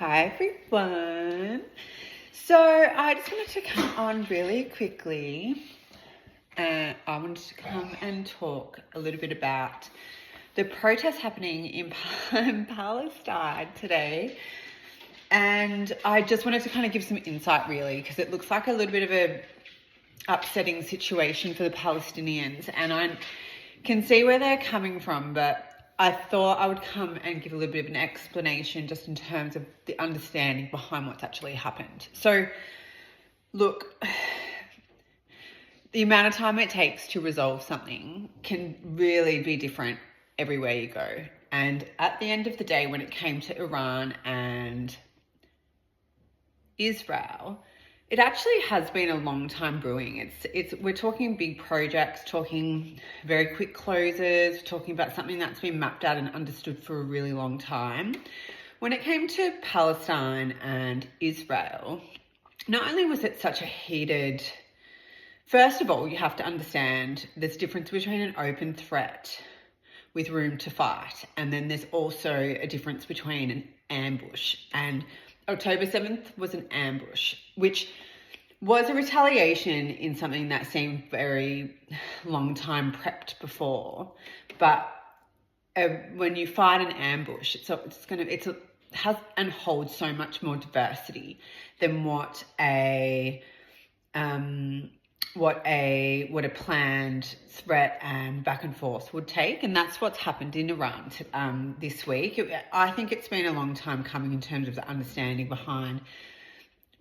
Hi everyone. So I just wanted to come on really quickly and I wanted to come and talk a little bit about the protests happening in Palestine today. And I just wanted to kind of give some insight really because it looks like a little bit of a upsetting situation for the Palestinians and I can see where they're coming from, but I thought I would come and give a little bit of an explanation just in terms of the understanding behind what's actually happened. So, look, the amount of time it takes to resolve something can really be different everywhere you go. And at the end of the day, when it came to Iran and Israel, it actually has been a long time brewing. We're talking big projects, talking very quick closes, talking about something that's been mapped out and understood for a really long time. When it came to Palestine and Israel, not only was it such a heated, first of all, you have to understand there's a difference between an open threat with room to fight, and then there's also a difference between an ambush. And October 7th was an ambush, which was a retaliation in something that seemed very long time prepped before. But when you fight an ambush, it has and holds so much more diversity than what a planned threat and back and forth would take. And that's what's happened in Iran this week. I think it's been a long time coming in terms of the understanding behind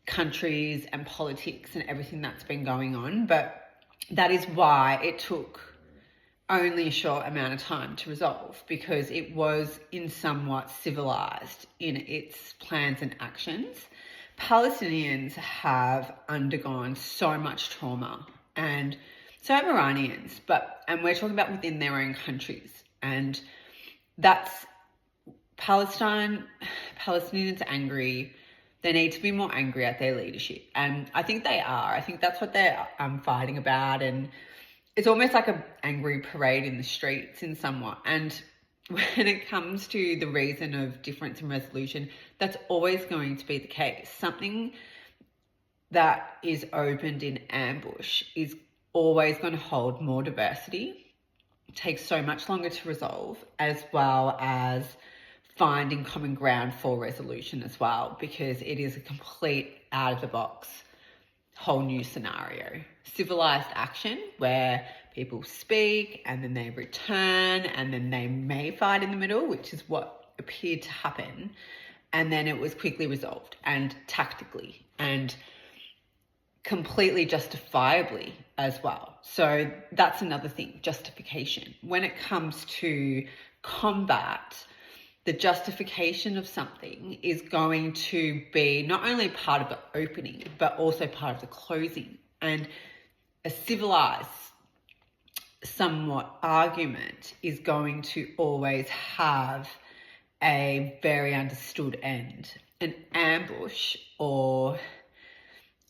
countries and politics and everything that's been going on. But that is why it took only a short amount of time to resolve, because it was in somewhat civilized in its plans and actions. Palestinians have undergone so much trauma, and so have Iranians, and we're talking about within their own countries. And that's Palestinians are angry. They need to be more angry at their leadership. And I think they are. I think that's what they're fighting about. And it's almost like an angry parade in the streets in somewhat. And when it comes to the reason of difference in resolution, that's always going to be the case. Something that is opened in ambush is always going to hold more diversity. It takes so much longer to resolve, as well as finding common ground for resolution as well, because it is a complete out of the box, whole new scenario. Civilized action where people speak and then they return and then they may fight in the middle, which is what appeared to happen. And then it was quickly resolved and tactically and completely justifiably as well. So that's another thing, justification. When it comes to combat, the justification of something is going to be not only part of the opening, but also part of the closing. And a civilized, somewhat argument is going to always have a very understood end. An ambush or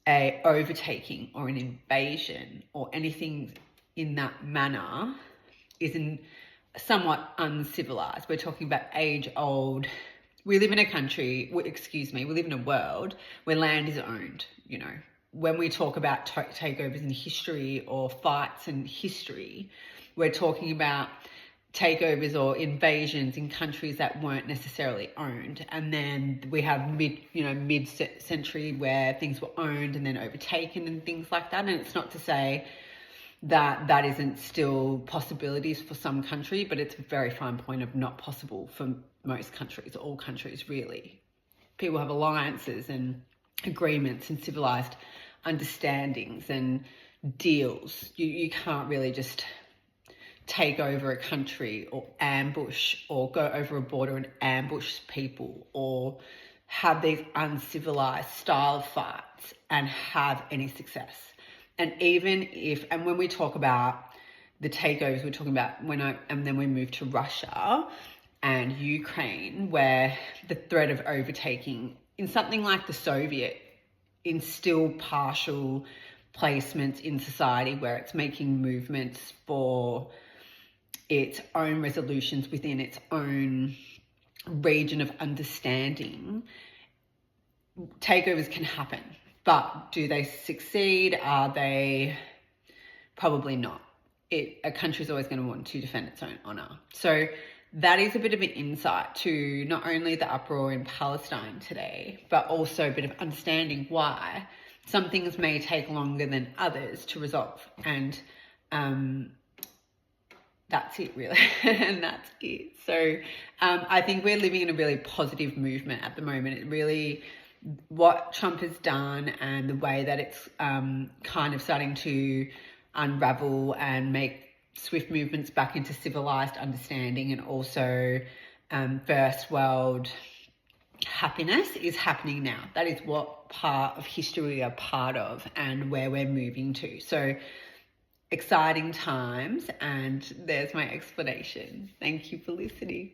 a overtaking or an invasion or anything in that manner is somewhat uncivilized. We're talking about age-old. We live in a world where land is owned, When we talk about takeovers in history or fights in history, we're talking about takeovers or invasions in countries that weren't necessarily owned. And then we have mid-century where things were owned and then overtaken and things like that. And it's not to say that isn't still possibilities for some country, but it's a very fine point of not possible for most countries, all countries really. People have alliances and agreements and civilized understandings and deals. You can't really just take over a country or ambush or go over a border and ambush people or have these uncivilized style fights and have any success. And when we talk about the takeovers, we're talking about and then we move to Russia and Ukraine, where the threat of overtaking in something like the Soviet instill partial placements in society where it's making movements for its own resolutions within its own region of understanding takeovers can happen, but do they succeed? Are they? Probably not. A country's always going to want to defend its own honour. So that is a bit of an insight to not only the uproar in Palestine today, but also a bit of understanding why some things may take longer than others to resolve. And that's it, really. And that's it. So I think we're living in a really positive movement at the moment. It really, what Trump has done and the way that it's kind of starting to unravel and make swift movements back into civilized understanding and also first world happiness is happening now. That is what part of history we are part of and where we're moving to. So exciting times, and there's my explanation. Thank you for listening.